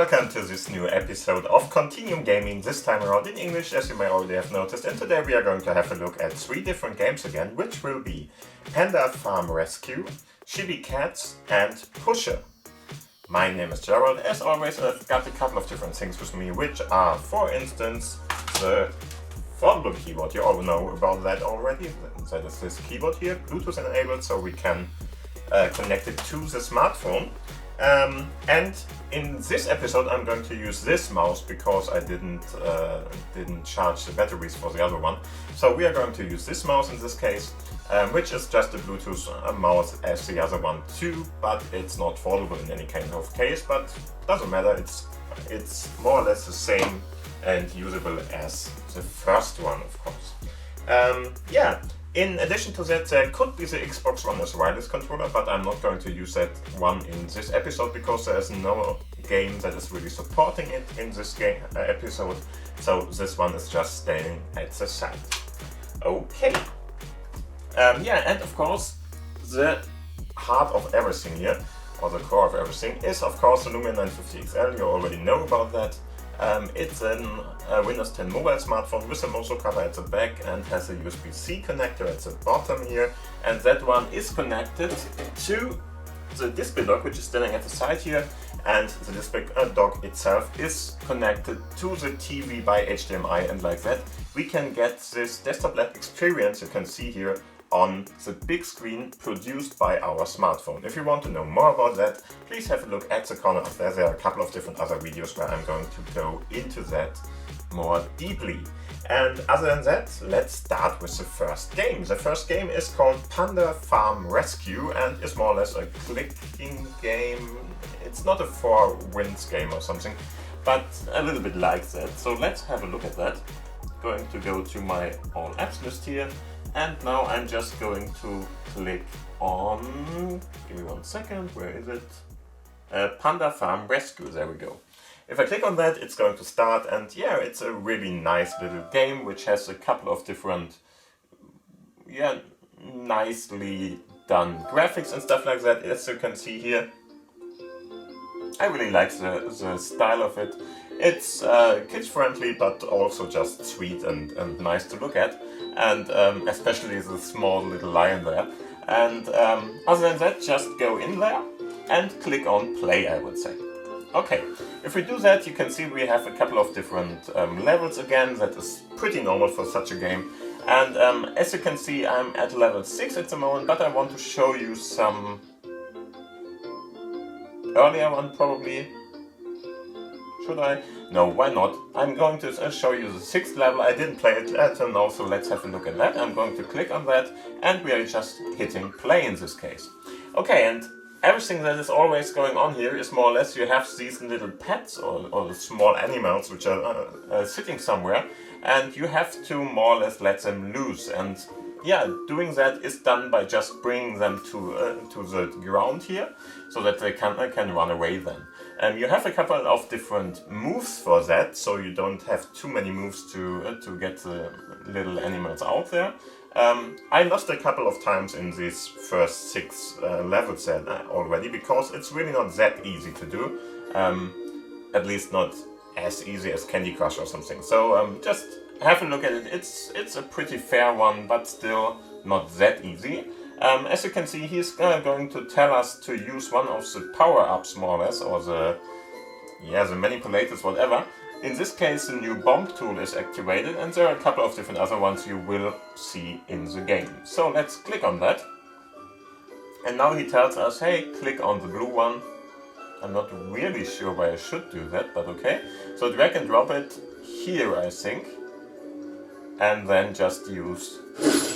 welcome to this new episode of Continuum Gaming, this time around in English, as you may already have noticed. And today we are going to have a look at 3 different games again, which will be Panda Farm Rescue, Chibi Cats and Pusher. My name is Gerald. As always, I've got a couple of different things with me, which are, for instance, the Foldable keyboard. You all know about that already. That is this keyboard here, Bluetooth enabled, so we can connect it to the smartphone. And in this episode I'm going to use this mouse because I didn't charge the batteries for the other one. So we are going to use this mouse in this case, which is just a Bluetooth mouse as the other one too, but it's not foldable in any kind of case, but doesn't matter, it's more or less the same and usable as the first one, of course. In addition to that, there could be the Xbox One as wireless controller, but I'm not going to use that one in this episode because there is no game that is really supporting it in this episode, so this one is just staying at the side. Okay. And of course, the heart of everything here, or the core of everything, is of course the Lumia 950 XL. You already know about that. It's a Windows 10 mobile smartphone with a Mozo cover at the back and has a USB-C connector at the bottom here, and that one is connected to the display dock, which is standing at the side here, and the display dock itself is connected to the TV by HDMI, and like that we can get this desktop lab experience you can see here on the big screen produced by our smartphone. If you want to know more about that, please have a look at the corner up there. There are a couple of different other videos where I'm going to go into that more deeply. And other than that, let's start with the first game. The first game is called Panda Farm Rescue and is more or less a clicking game. It's not a 4 wins game or something, but a little bit like that. So let's have a look at that. Going to go to my all apps list here. And now I'm just going to click on, give me 1 second, where is it? Panda Farm Rescue, there we go. If I click on that, it's going to start, and yeah, it's a really nice little game which has a couple of different, nicely done graphics and stuff like that, as you can see here. I really like the style of it. It's kids friendly, but also just sweet and nice to look at, and especially the small little lion there. And other than that, just go in there and click on play, I would say. Okay, if we do that, you can see we have a couple of different levels again. That is pretty normal for such a game. And as you can see, I'm at level 6 at the moment, but I want to show you some earlier one probably. Should I? No, why not? I'm going to show you the 6th level. I didn't play it until now, so let's have a look at that. I'm going to click on that, and we are just hitting play in this case. Okay, and everything that is always going on here is more or less you have these little pets or small animals which are sitting somewhere, and you have to more or less let them loose. And yeah, doing that is done by just bringing them to the ground here, so that they can run away then. You have a couple of different moves for that, so you don't have too many moves to get the little animals out there. I lost a couple of times in these first 6 levels already, because it's really not that easy to do. At least not as easy as Candy Crush or something. So just have a look at it. It's a pretty fair one, but still not that easy. As you can see, he's going to tell us to use one of the power-ups, more or less, or the manipulators, whatever. In this case, the new bomb tool is activated, and there are a couple of different other ones you will see in the game. So let's click on that. And now he tells us, hey, click on the blue one. I'm not really sure why I should do that, but okay. So drag and drop it here, I think. And then just use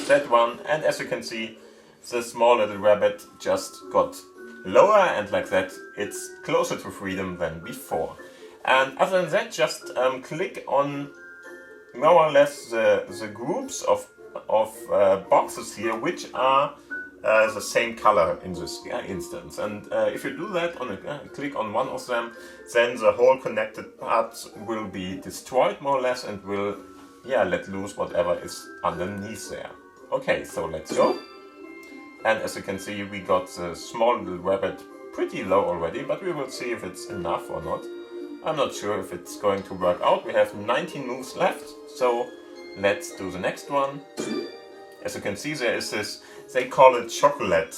that one. And as you can see, the small little rabbit just got lower, and like that it's closer to freedom than before. And other than that, just click on more or less the groups of boxes here, which are the same color in this instance. And if you do that, click on one of them, then the whole connected parts will be destroyed more or less, and will let loose whatever is underneath there. Okay, so let's go. And as you can see, we got the small little rabbit pretty low already, but we will see if it's enough or not. I'm not sure if it's going to work out. We have 19 moves left, so let's do the next one. As you can see, there is this, they call it chocolate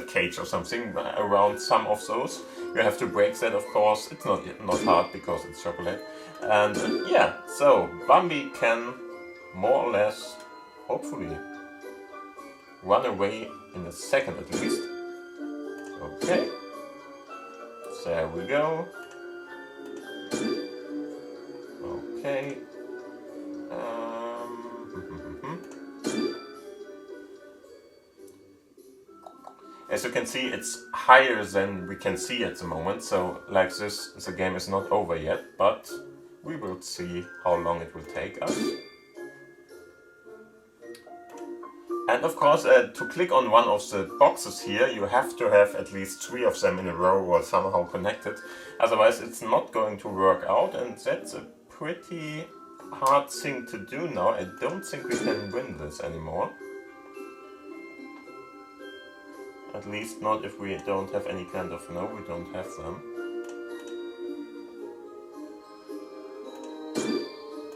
cage or something around some of those. You have to break that, of course. It's not hard because it's chocolate. And yeah, so Bambi can more or less, hopefully, run away in a second at least. Okay, there we go. Okay. As you can see, it's higher than we can see at the moment, so like this, the game is not over yet, but we will see how long it will take us. And of course, to click on one of the boxes here, you have to have at least 3 of them in a row or somehow connected, otherwise it's not going to work out, and that's a pretty hard thing to do now. I don't think we can win this anymore. At least not if we don't have any kind of... no, we don't have them.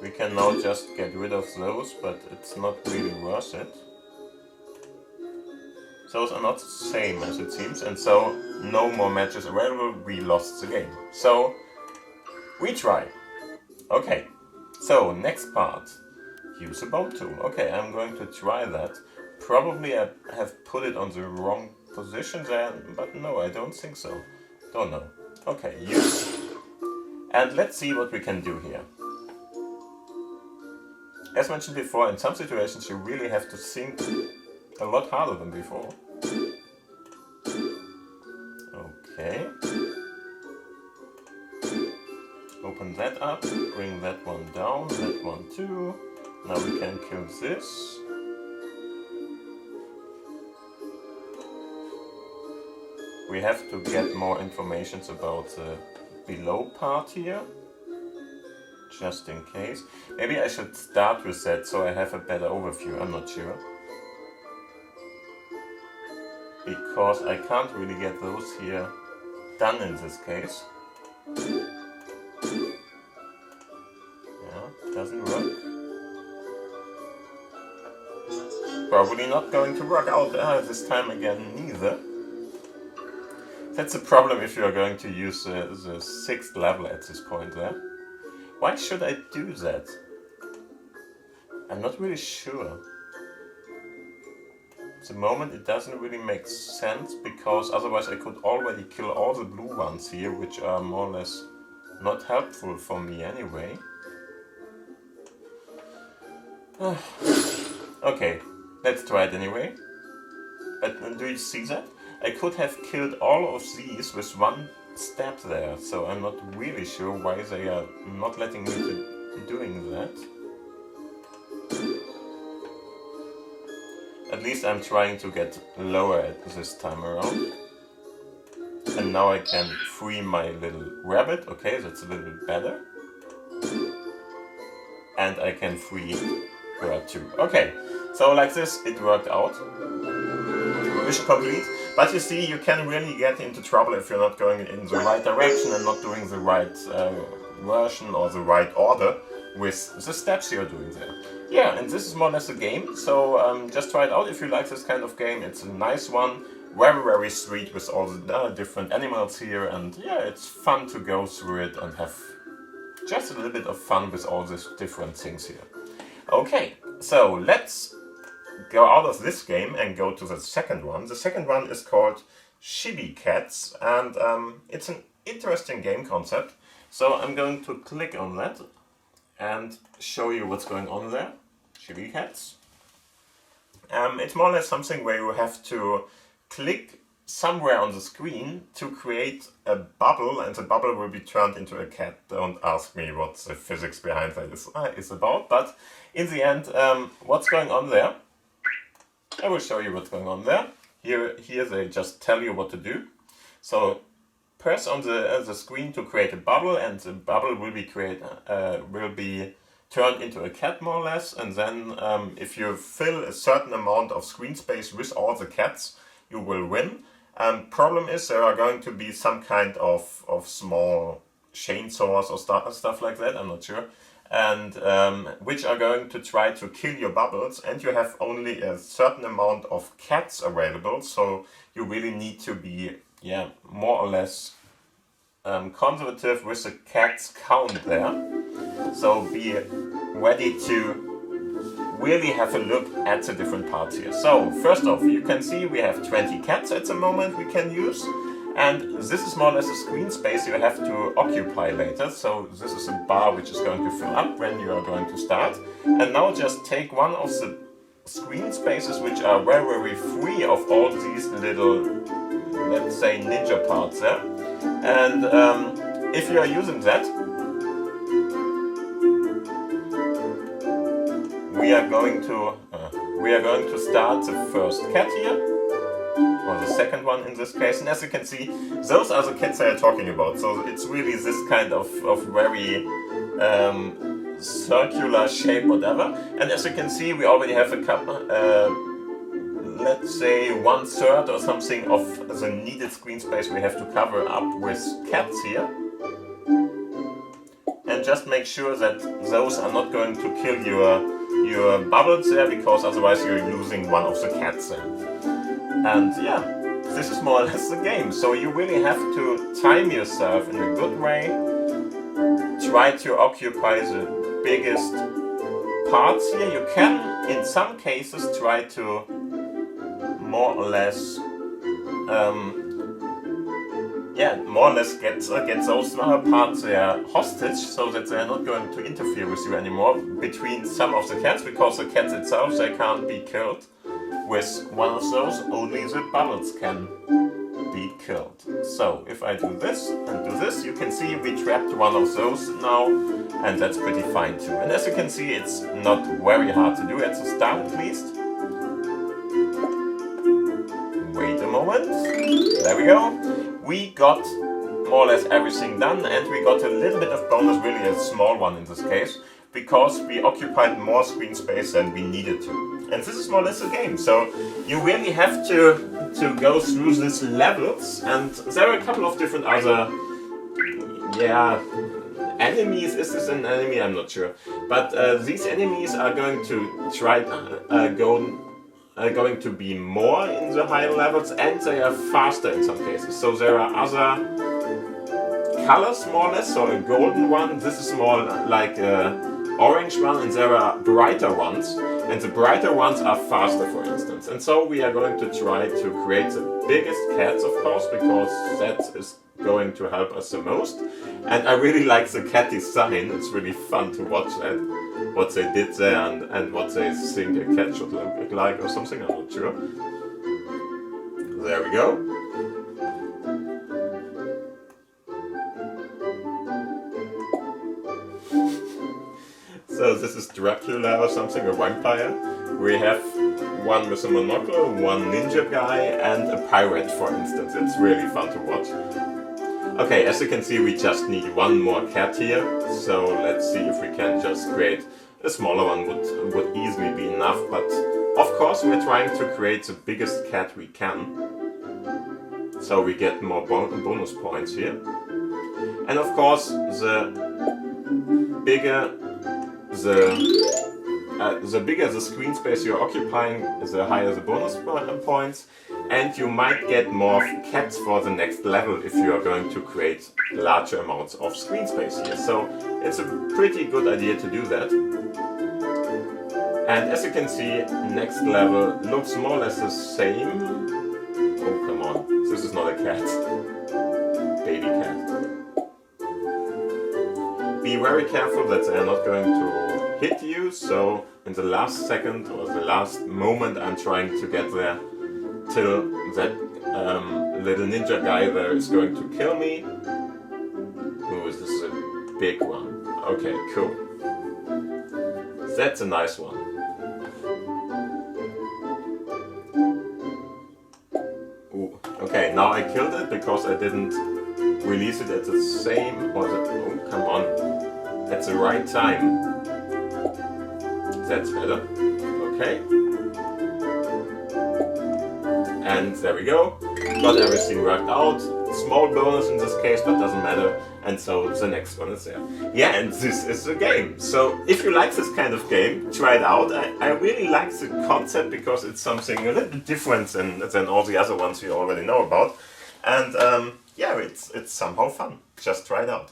We can now just get rid of those, but it's not really worth it. Those are not the same as it seems, and so no more matches available. We lost the game. So, retry. Okay, so next part. Use a bow tool. Okay, I'm going to try that. Probably I have put it on the wrong position there, but no, I don't think so. Don't know. Okay, use. And let's see what we can do here. As mentioned before, in some situations you really have to think a lot harder than before. Okay. Open that up, bring that one down, that one too. Now we can kill this. We have to get more information about the below part here, just in case. Maybe I should start with that so I have a better overview, I'm not sure. Because I can't really get those here done in this case. Yeah, doesn't work. Probably not going to work out this time again neither. That's a problem if you are going to use the 6th level at this point there. Why should I do that? I'm not really sure. At the moment it doesn't really make sense, because otherwise I could already kill all the blue ones here, which are more or less not helpful for me anyway. Okay, let's try it anyway. But do you see that? I could have killed all of these with one step there, so I'm not really sure why they are not letting me doing that. At least I'm trying to get lower at this time around. And now I can free my little rabbit. Okay, that's a little bit better. And I can free her too. Okay, so like this it worked out. Mission complete. But you see, you can really get into trouble if you're not going in the right direction and not doing the right version or the right order with the steps you're doing there. Yeah, and this is more or less a game, so just try it out if you like this kind of game. It's a nice one, very, very sweet with all the different animals here, and yeah, it's fun to go through it and have just a little bit of fun with all these different things here. Okay, so let's go out of this game and go to the second one. The second one is called Chibi Cats, and it's an interesting game concept. So I'm going to click on that and show you what's going on there. Chibi Cats. It's more or less something where you have to click somewhere on the screen to create a bubble, and the bubble will be turned into a cat. Don't ask me what the physics behind that is about, but in the end, what's going on there? I will show you what's going on there. Here they just tell you what to do. So press on the screen to create a bubble, and the bubble will be turned into a cat more or less. And then if you fill a certain amount of screen space with all the cats, you will win. Problem is there are going to be some kind of small chainsaws or stuff like that, I'm not sure, and which are going to try to kill your bubbles, and you have only a certain amount of cats available, so you really need to be, yeah, more or less conservative with the cats count there. So be ready to really have a look at the different parts here. So first off, you can see we have 20 cats at the moment we can use, and this is more or less a screen space you have to occupy later. So this is a bar which is going to fill up when you are going to start. And now just take one of the screen spaces which are very, very free of all these little, let's say, ninja parts there. And if you are using that, we are going to start the first cat here, or the second one in this case, and as you can see, those are the cats I am talking about. So it's really this kind of very circular shape, whatever. And as you can see, we already have a couple, let's say 1/3 or something of the needed screen space we have to cover up with cats here. And just make sure that those are not going to kill your bubbles there, because otherwise you're losing one of the cats then. And yeah, this is more or less the game. So you really have to time yourself in a good way, try to occupy the biggest parts here. You can, in some cases, try to more or less get those parts there hostage, so that they are not going to interfere with you anymore between some of the cats, because the cats itself, they can't be killed with one of those, only the bubbles can be killed. So if I do this and do this, you can see we trapped one of those now, and that's pretty fine too. And as you can see, it's not very hard to do at the start at least. Wait a moment, there we go. We got more or less everything done, and we got a little bit of bonus, really a small one in this case, because we occupied more screen space than we needed to. And this is more or less the game, so you really have to go through these levels, and there are a couple of different other, yeah, enemies. Is this an enemy? I'm not sure. But these enemies are going to try going to be more in the higher levels, and they are faster in some cases. So there are other colors more or less, so a golden one, this is more like a orange one, and there are brighter ones, and the brighter ones are faster, for instance. And so we are going to try to create the biggest cats, of course, because that is going to help us the most. And I really like the cat design, it's really fun to watch that, what they did there, and what they think a cat should look like or something, I'm not sure. There we go. So this is Dracula or something, a vampire. We have one with a monocle, one ninja guy, and a pirate, for instance. It's really fun to watch. Okay, as you can see, we just need one more cat here. So let's see if we can just create a smaller one, would easily be enough. But of course, we're trying to create the biggest cat we can, so we get more bonus points here. And of course, the bigger the screen space you're occupying, the higher the bonus points, and you might get more cats for the next level if you are going to create larger amounts of screen space here. So it's a pretty good idea to do that. And as you can see, next level looks more or less the same. Oh, come on, this is not a cat. Baby cat. Be very careful that they are not going to hit you, so in the last second or the last moment I'm trying to get there till that little ninja guy there is going to kill me. Ooh, this is a big one. Okay, cool. That's a nice one. Ooh, okay, now I killed it because I didn't release it at the same, oh come on, at the right time. That's better. Okay. And there we go. got everything worked out. Small bonus in this case, but doesn't matter. And so the next one is there. Yeah, and this is the game. So if you like this kind of game, try it out. I really like the concept because it's something a little bit different than all the other ones you already know about. And yeah, it's somehow fun. Just try it out.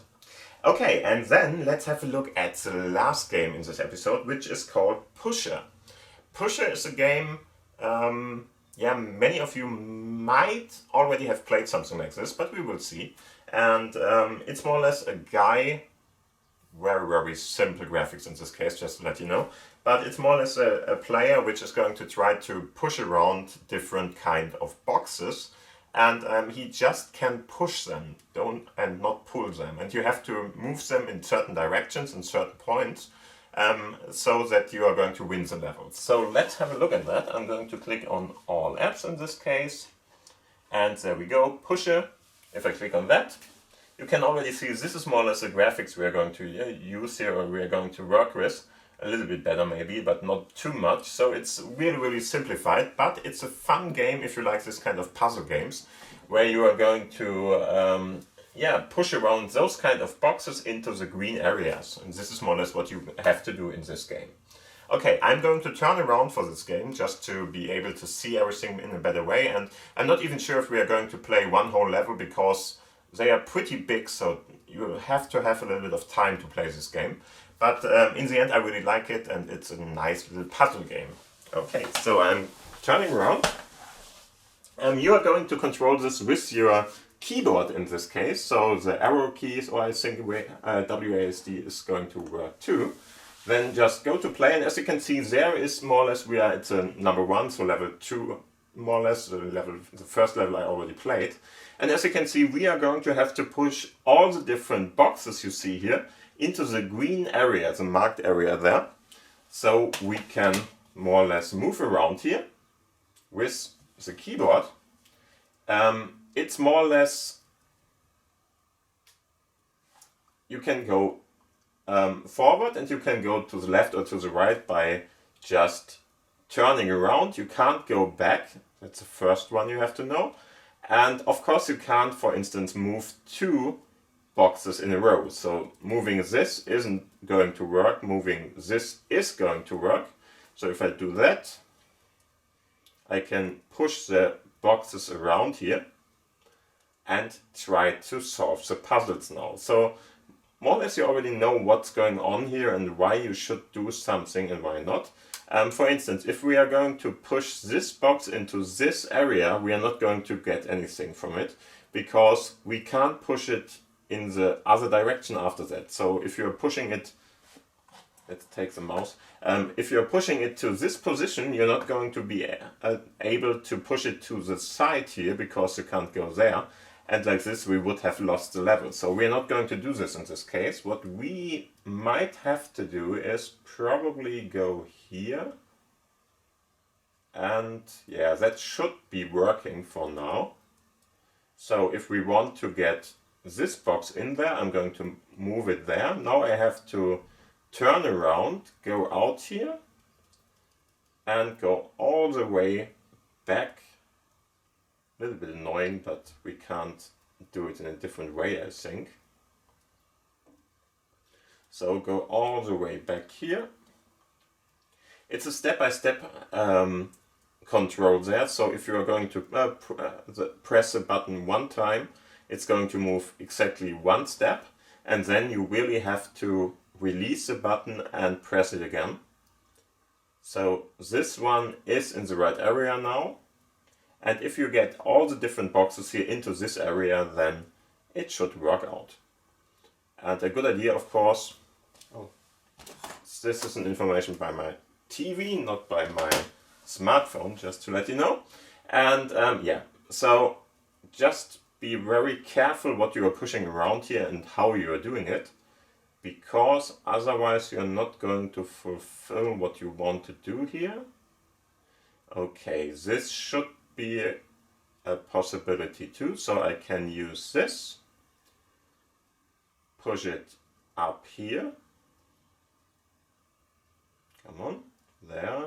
Okay, and then let's have a look at the last game in this episode, which is called Pusher. Pusher is a game, yeah, many of you might already have played something like this, but we will see. And it's more or less a guy, very, very simple graphics in this case, just to let you know. But it's more or less a player which is going to try to push around different kind of boxes. And he just can push them, and not pull them. And you have to move them in certain directions and certain points, so that you are going to win the level. So let's have a look at that. I'm going to click on all apps in this case. And there we go, Pusher. If I click on that, you can already see this is more or less the graphics we are going to use here, or we are going to work with. A little bit better maybe, but not too much. So it's really, really simplified, but it's a fun game if you like this kind of puzzle games, where you are going to yeah, push around those kind of boxes into the green areas. And this is more or less what you have to do in this game. Okay, I'm going to turn around for this game just to be able to see everything in a better way. And I'm not even sure if we are going to play one whole level because they are pretty big, so you have to have a little bit of time to play this game. But in the end, I really like it, and it's a nice little puzzle game. Okay, so I'm turning around. You are going to control this with your keyboard in this case. So the arrow keys, or I think WASD is going to work too. Then just go to play, and as you can see, there is more or less we are at number 1, so level 2, more or less the first level I already played. And as you can see, we are going to have to push all the different boxes you see here into the green area, the marked area there. So we can more or less move around here with the keyboard. It's more or less, you can go forward and you can go to the left or to the right by just turning around. You can't go back, that's the first one you have to know. And of course you can't, for instance, move 2 boxes in a row. So moving this isn't going to work, moving this is going to work. So if I do that, I can push the boxes around here and try to solve the puzzles now. So more or less you already know what's going on here and why you should do something and why not. For instance, if we are going to push this box into this area, we are not going to get anything from it because we can't push it in the other direction after that. So if you're pushing it, let's take the mouse, if you're pushing it to this position, you're not going to be able to push it to the side here because you can't go there. And like this we would have lost the level. So we're not going to do this in this case. What we might have to do is probably go here. And yeah, that should be working for now. So if we want to get this box in there, I'm going to move it there. Now I have to turn around, go out here, and go all the way back. A little bit annoying, but we can't do it in a different way, I think. So go all the way back here. It's a step-by-step control there. So if you are going to press a button one time, it's going to move exactly one step, and then you really have to release the button and press it again. So this one is in the right area now. And if you get all the different boxes here into this area, then it should work out. And a good idea, of course, this is an information by my TV, not by my smartphone, just to let you know. And yeah, so just be very careful what you are pushing around here and how you are doing it, because otherwise you're not going to fulfill what you want to do here. Okay, this should be a possibility too, so I can use this, push it up here, come on, there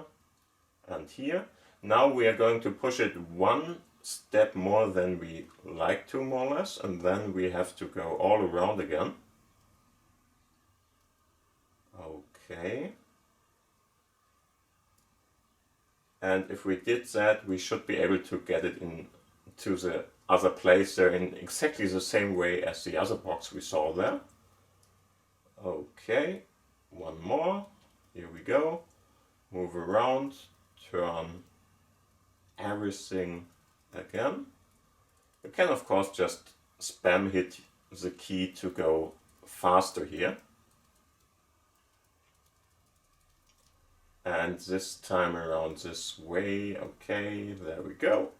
and here. Now we are going to push it one step more than we like to, more or less, and then we have to go all around again. Okay. And if we did that, we should be able to get it into the other place there in exactly the same way as the other box we saw there. Okay, one more. Here we go. Move around, turn everything again. You can of course just spam hit the key to go faster here. And this time around this way. Okay, there we go.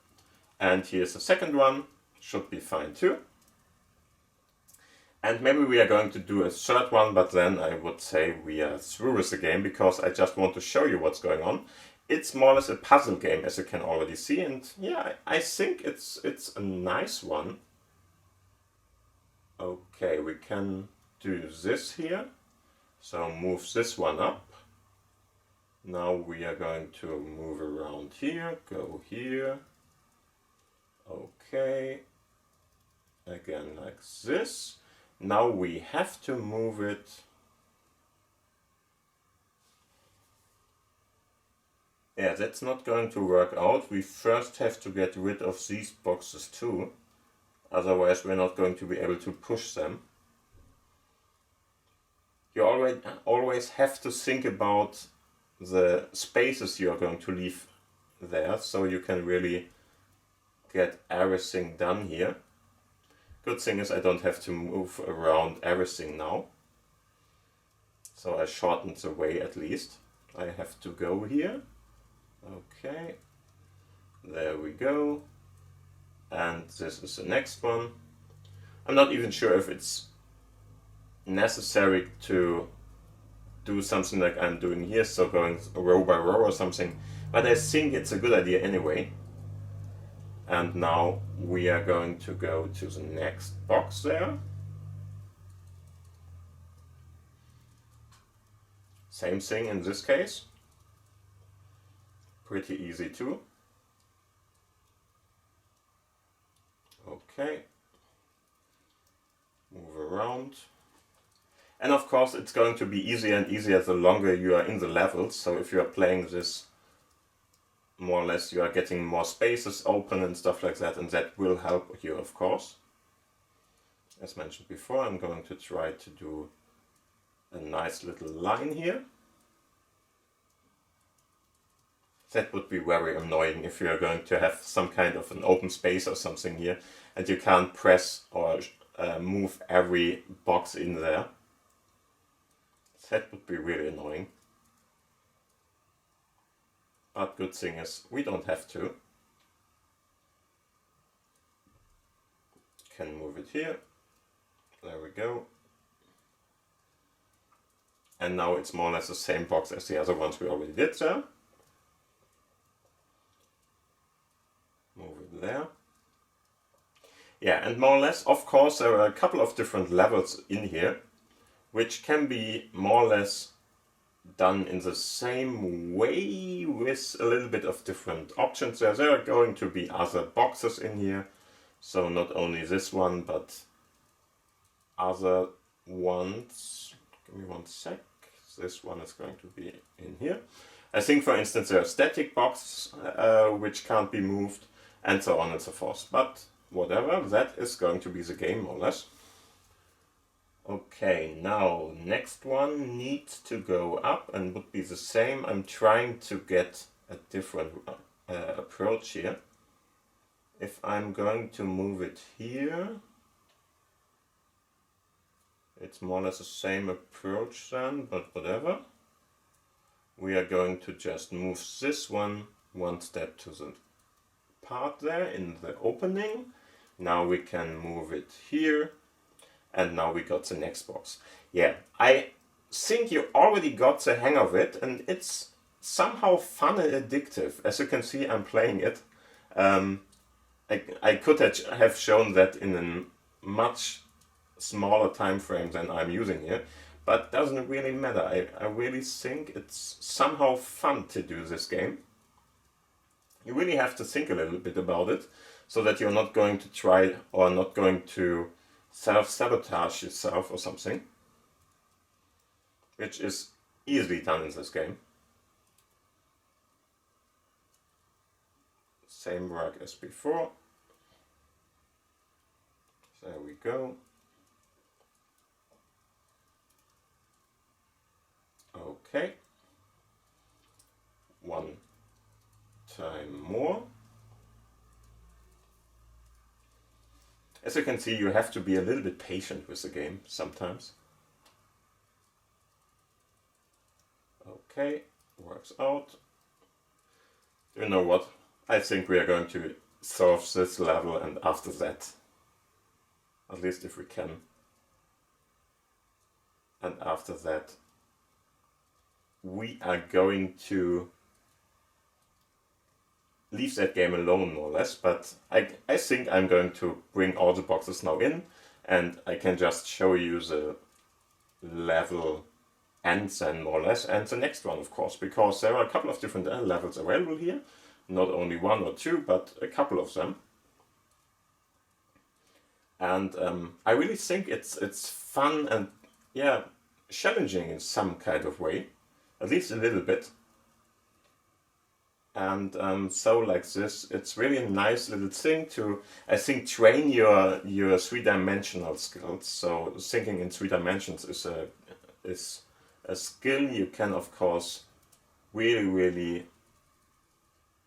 And here's the second one. Should be fine too. And maybe we are going to do a third one, but then I would say we are through with the game, because I just want to show you what's going on. It's more or less a puzzle game, as you can already see, and yeah, I think it's a nice one. Okay, we can do this here. So move this one up. Now we are going to move around here, go here. Okay, again like this. Now we have to move it yeah, that's not going to work out. We first have to get rid of these boxes too, otherwise we're not going to be able to push them. You always have to think about the spaces you are going to leave there, so you can really get everything done here. Good thing is I don't have to move around everything now. So I shortened the way at least. I have to go here. Okay. There we go. And this is the next one. I'm not even sure if it's necessary to do something like I'm doing here, so going row by row or something. But I think it's a good idea anyway. And now we are going to go to the next box there. Same thing in this case. Pretty easy too. Okay. Move around. And of course it's going to be easier and easier the longer you are in the levels. So if you are playing this, more or less you are getting more spaces open and stuff like that, and that will help you of course. As mentioned before, I'm going to try to do a nice little line here. That would be very annoying if you are going to have some kind of an open space or something here and you can't press or move every box in there. That would be really annoying. But good thing is we don't have to. Can move it here. There we go. And now it's more or less the same box as the other ones we already did there. Move it there. Yeah, and more or less, of course, there are a couple of different levels in here, which can be more or less done in the same way with a little bit of different options. There are going to be other boxes in here, so not only this one, but other ones. Give me one sec. This one is going to be in here. I think, for instance, there are static boxes which can't be moved, and so on and so forth. But whatever, that is going to be the game, more or less. Okay, now next one needs to go up and would be the same. I'm trying to get a different approach here. If I'm going to move it here, it's more or less the same approach then, but whatever. We are going to just move this one step to the part there in the opening. Now we can move it here. And now we got the next box. Yeah, I think you already got the hang of it, and it's somehow fun and addictive. As you can see, I'm playing it. I could have shown that in a much smaller time frame than I'm using here, but doesn't really matter. I really think it's somehow fun to do this game. You really have to think a little bit about it, so that you're not going to try or not going to self-sabotage yourself or something, which is easily done in this game. Same work as before. There we go. Okay. One time more. As you can see, you have to be a little bit patient with the game sometimes. Okay, works out. You know what? I think we are going to solve this level, and after that, at least if we can, and after that, we are going to leave that game alone, more or less. But I think I'm going to bring all the boxes now in, and I can just show you the level ends then, more or less, and the next one, of course, because there are a couple of different levels available here. Not only one or two, but a couple of them. And I really think it's fun and, yeah, challenging in some kind of way, at least a little bit. And so like this, it's really a nice little thing to, I think, train your three-dimensional skills. So thinking in 3 dimensions is a skill you can, of course, really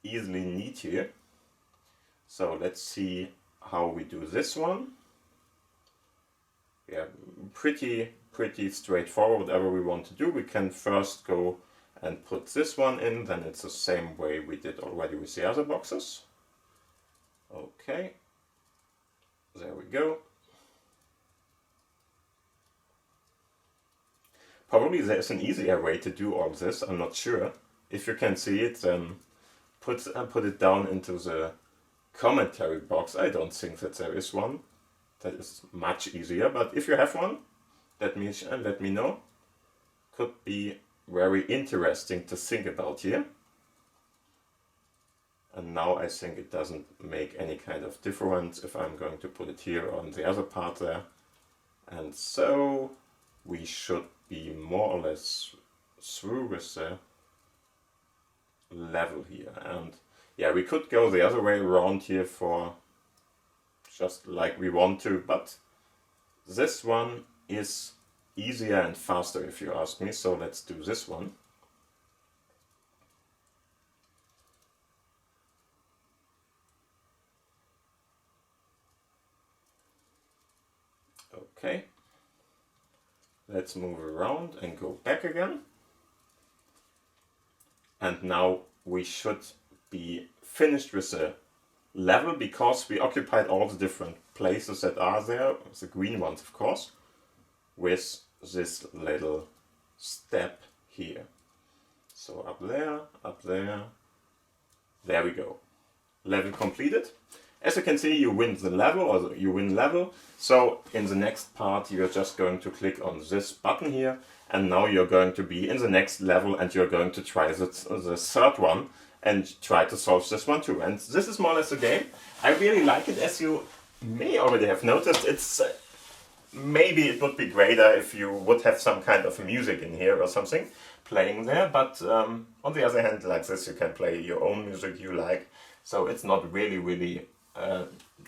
easily need here. So let's see how we do this one. Yeah, pretty straightforward. Whatever we want to do, we can first go and put this one in, then it's the same way we did already with the other boxes. Okay, there we go. Probably there's an easier way to do all this, I'm not sure. If you can see it, then put it down into the commentary box. I don't think that there is one that is much easier, but if you have one, let me know. Could be very interesting to think about here. And now I think it doesn't make any kind of difference if I'm going to put it here or on the other part there. And so we should be more or less through with the level here. And yeah, we could go the other way around here for just like we want to, but this one is easier and faster if you ask me, so let's do this one. Okay, let's move around and go back again. And now we should be finished with the level, because we occupied all the different places that are there, the green ones of course, with this little step here. So up there, there we go. Level completed. As you can see, you win the level, or you win level. So in the next part, you're just going to click on this button here, and now you're going to be in the next level, and you're going to try the third one and try to solve this one too. And this is more or less the game. I really like it, as you may already have noticed. It's maybe it would be greater if you would have some kind of music in here or something playing there, but on the other hand, like this, you can play your own music you like. So it's not really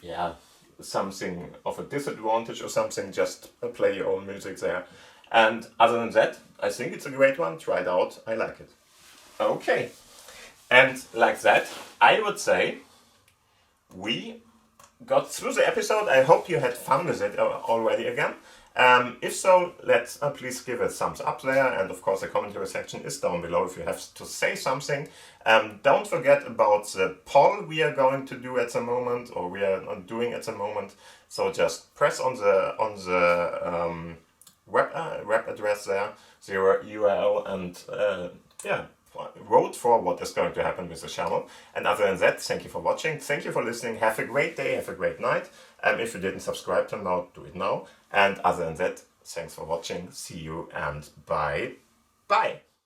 yeah, something of a disadvantage or something. Just play your own music there. And other than that, I think it's a great one. Try it out. I like it. Okay. And like that, I would say we got through the episode. I hope you had fun with it already again. If so, let's please give a thumbs up there, and of course the commentary section is down below if you have to say something. Don't forget about the poll we are going to do at the moment, or we are doing at the moment. So just press on the web address there, the URL, and yeah, vote for what is going to happen with the channel. And other than that, thank you for watching, thank you for listening, have a great day, have a great night. If you didn't subscribe to now, do it now. And other than that, thanks for watching, see you, and bye.